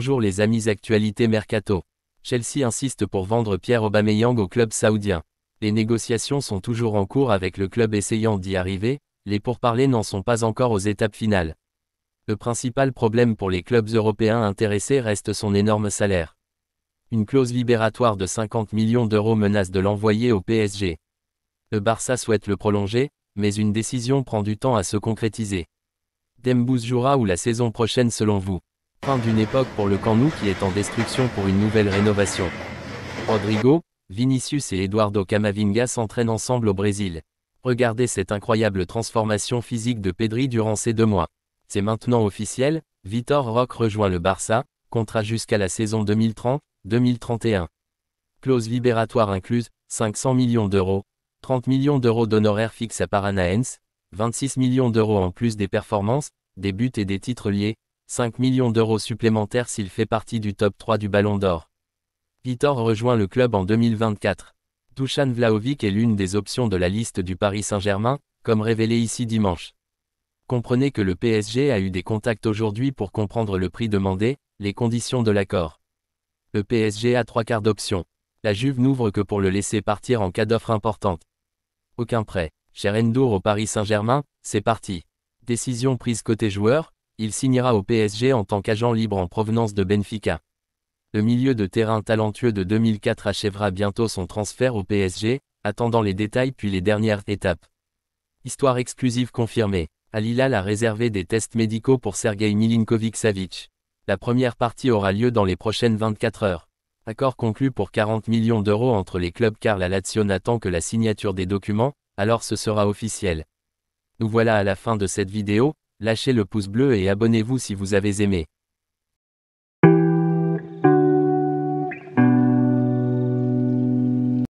Bonjour les amis, actualité mercato. Chelsea insiste pour vendre Pierre Aubameyang au club saoudien. Les négociations sont toujours en cours avec le club essayant d'y arriver, les pourparlers n'en sont pas encore aux étapes finales. Le principal problème pour les clubs européens intéressés reste son énorme salaire. Une clause libératoire de 50 millions d'euros menace de l'envoyer au PSG. Le Barça souhaite le prolonger, mais une décision prend du temps à se concrétiser. Dembouz jouera où la saison prochaine selon vous? Fin d'une époque pour le Camp Nou qui est en destruction pour une nouvelle rénovation. Rodrigo, Vinicius et Eduardo Camavinga s'entraînent ensemble au Brésil. Regardez cette incroyable transformation physique de Pedri durant ces 2 mois. C'est maintenant officiel, Vitor Roque rejoint le Barça, contrat jusqu'à la saison 2030-2031. Clause libératoire incluse, 500 millions d'euros, 30 millions d'euros d'honoraires fixes à Paranaense, 26 millions d'euros en plus des performances, des buts et des titres liés, 5 millions d'euros supplémentaires s'il fait partie du top 3 du Ballon d'Or. Vitor rejoint le club en 2024. Dusan Vlahovic est l'une des options de la liste du Paris Saint-Germain, comme révélé ici dimanche. Comprenez que le PSG a eu des contacts aujourd'hui pour comprendre le prix demandé, les conditions de l'accord. Le PSG a 3/4 d'options. La Juve n'ouvre que pour le laisser partir en cas d'offre importante. Aucun prêt. Cher Ndour au Paris Saint-Germain, c'est parti. Décision prise côté joueur, il signera au PSG en tant qu'agent libre en provenance de Benfica. Le milieu de terrain talentueux de 2004 achèvera bientôt son transfert au PSG, attendant les détails puis les dernières étapes. Histoire exclusive confirmée. Al Hilal a réservé des tests médicaux pour Sergueï Milinkovic-Savic. La première partie aura lieu dans les prochaines 24 heures. Accord conclu pour 40 millions d'euros entre les clubs car la Lazio n'attend que la signature des documents, alors ce sera officiel. Nous voilà à la fin de cette vidéo, lâchez le pouce bleu et abonnez-vous si vous avez aimé.